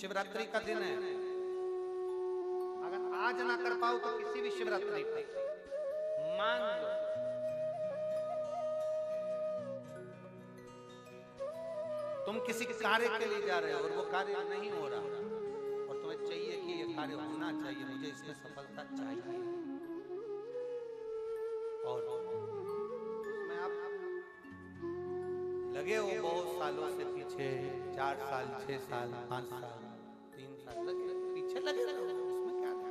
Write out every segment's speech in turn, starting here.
शिवरात्रि का दिन है, अगर आज ना कर पाओ तो किसी भी शिवरात्रि पर मांग लो। तुम किसी कार्य के लिए जा रहे हो और वो कार्य नहीं हो रहा और तुम्हें चाहिए कि ये कार्य होना चाहिए, मुझे इसमें सफलता चाहिए, और उसमें आप लगे हो बहुत सालों से पीछे, 4 साल 6 साल 5 साल 3 साल पीछे लगे रहो, उसमें क्या था।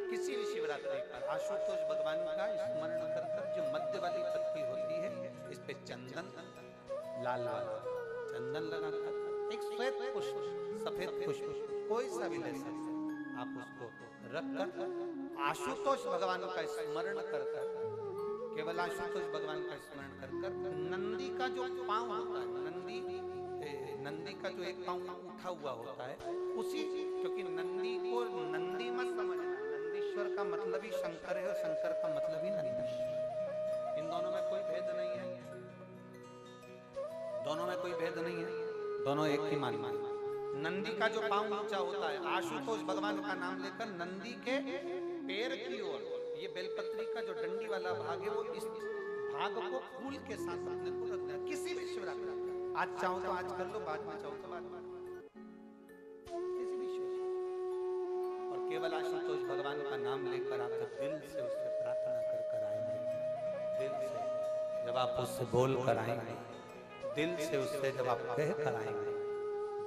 किसी भी शिवरात्रि पर आशुतोष भगवान का स्मरण कर कर जो मध्य वाली पत्ती होती है, इस पे चंदन, लाल चंदन लगाकर एक श्वेत पुष्प, सफेद पुष्प, कोई सा भी ले सकते, आप उसको रखकर आशुतोष भगवान का स्मरण कर कर, केवल आशुतोष भगवान का स्मरण कर कर, नंदी का जो पांव होता है, नंदी का जो एक पांव उठा हुआ होता है, उसी, क्योंकि नंदी को नंदी मत समझना, नंदीश्वर का मतलब ही शंकर है और शंकर का मतलब ही नंदीश्वर, इन दोनों में कोई भेद नहीं है, दोनों में कोई भेद नहीं है, दोनों एक ही मान। नंदी का जो पांव ऊंचा होता है, आशुतोष भगवान का नाम लेकर नंदी के पैर की ओर, ये बेलपत्री का जो डंडी वाला भाग है, वो इस भाग को फूल के साथ अपने को रखना, किसी भी शिवरात्रि, आज चाहो तो आज कर लो, बाद में चाहो तो बाद में, किसी भी शिवरात्रि, और केवल आशुतोष भगवान का नाम लेकर आप जब दिल से उससे प्रार्थना कर कर आएंगे, दिल से जब आप उससे बोल कर आएंगे, दिल से उससे जब आप कह कर आएंगे,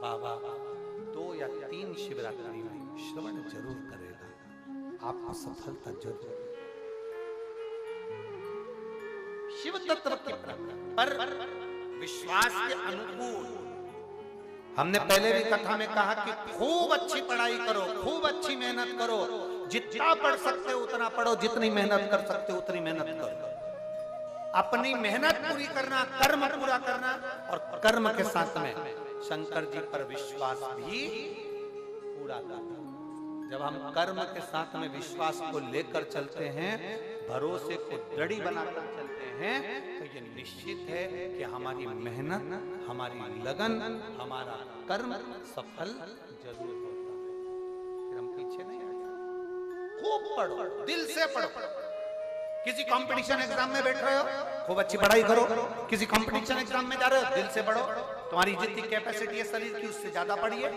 बाबा 2 या 3 शिवरात्रि में श्रवण जरूर करेगा, आपको सफलता जरूर। शिव तत्व के पर विश्वास के अनुकूल, हमने पहले भी कथा में कहा कि खूब अच्छी पढ़ाई करो, खूब अच्छी मेहनत करो, जितना पढ़ सकते हो उतना पढ़ो, जितनी मेहनत कर सकते हो उतनी मेहनत करो, अपनी मेहनत पूरी करना, कर्म पूरा करना, और कर्म के साथ में शंकर जी पर विश्वास भी पूरा करना। जब हम कर्म के साथ में विश्वास को लेकर चलते हैं, भरोसे को दृढ़ बनाकर चलते हैं, तो ये निश्चित है कि हमारी मेहनत, हमारी लगन, हमारा कर्म सफल जरूर होता है। फिर हम पीछे नहीं आते। खूब पढ़ो, दिल से पढ़ो। किसी कंपटीशन एग्जाम में बैठ रहे हो, खूब अच्छी पढ़ाई करो। किसी कंपटीशन एग्जाम में जा रहे हो, दिल से पढ़ो, तुम्हारी जितनी कैपेसिटी है शरीर की उससे ज्यादा पढ़िए,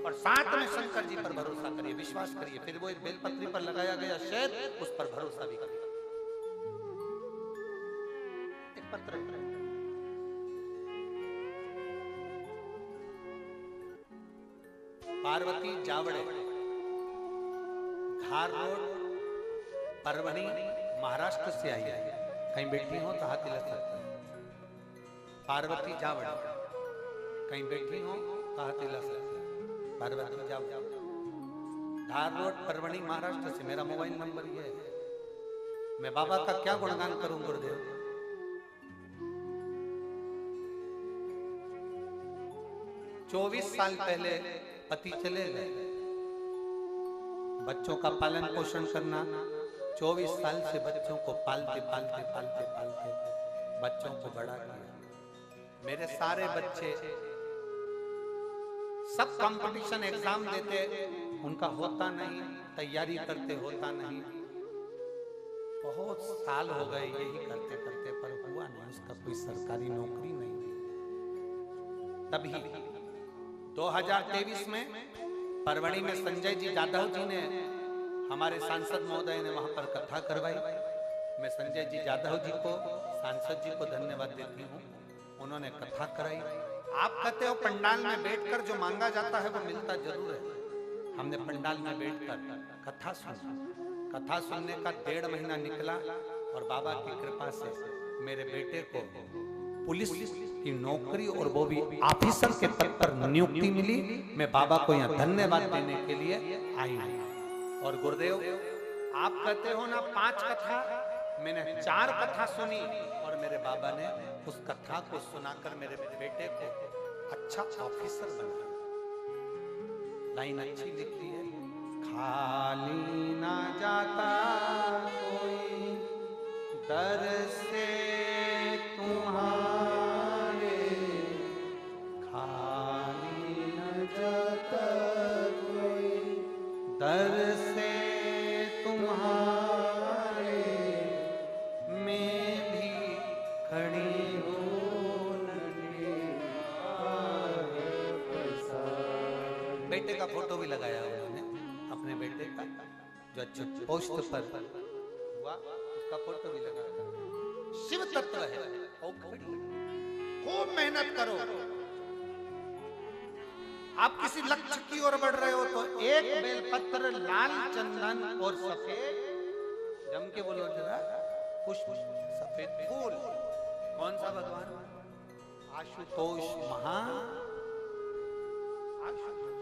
और साथ में शंकर जी पर भरोसा करिए, विश्वास करिए। फिर वो एक बेलपत्री पर लगाया गया शहद, उस पर भरोसा भी करिए। एक पत्र पार्वती जावड़े, धार रोड, परभणी, महाराष्ट्र से आई है। कहीं बैठी हो तो हाथ हिला सकते हैं। पार्वती जावड़े, कहीं बैठी हो तो हाथ हिला सकते हैं। पार्वती जावड़े, धार रोड, परभणी, महाराष्ट्र से। मेरा मोबाइल नंबर ये है। मैं बाबा का क्या गुणगान करूं गुरुदेव। 24 साल पहले पति चले गए, बच्चों का पालन पोषण करना, 24 साल से बच्चों को पालते पालते पालते पालते बच्चों को बड़ा किया। मेरे सारे बच्चे सब कंपटीशन एग्जाम देते, उनका होता नहीं, तैयारी करते होता नहीं। बहुत साल हो गए यही करते करते, पर हुआ नहीं, उसका कोई सरकारी नौकरी नहीं हुई। तभी 2023 में परवणी में संजय जी जाधव जी ने, हमारे सांसद महोदय ने वहां पर कथा करवाई। मैं संजय जी जाधव जी को, सांसद जी को धन्यवाद देती हूँ, उन्होंने कथा कराई। आप कहते हो पंडाल में बैठकर जो मांगा जाता है वो मिलता जरूर है। हमने पंडाल में बैठकर कथा सुना, कथा सुनने का 1.5 महीना निकला, और बाबा की कृपा से मेरे बेटे को पुलिस की नौकरी और वो भी ऑफिसर के पद पर नियुक्ति मिली। मैं बाबा को यहाँ धन्यवाद देने के लिए आई हूँ। और गुरुदेव, आप कहते हो ना 5 कथा, मैंने 4 कथा सुनी, और मेरे बाबा ने उस कथा को सुनाकर मेरे बेटे को अच्छा ऑफिसर बनाया। लाइन अच्छी लिखी है, खाली ना जाता कोई दर से तुम्हारे, खाली ना बेटे का फोटो भी लगाया उन्होंने, अपने बेटे का जो अच्छे पोस्ट पर हुआ उसका फोटो भी लगाया। शिव तत्व है, खूब मेहनत करो। आप किसी लक्ष्य की ओर बढ़ रहे हो तो एक बेलपत्र, लाल चंदन और सफेद, जम के बोलो जरा, पुष्प, सफेद फूल। कौन सा भगवान? आशुतोष महा आशुतोष।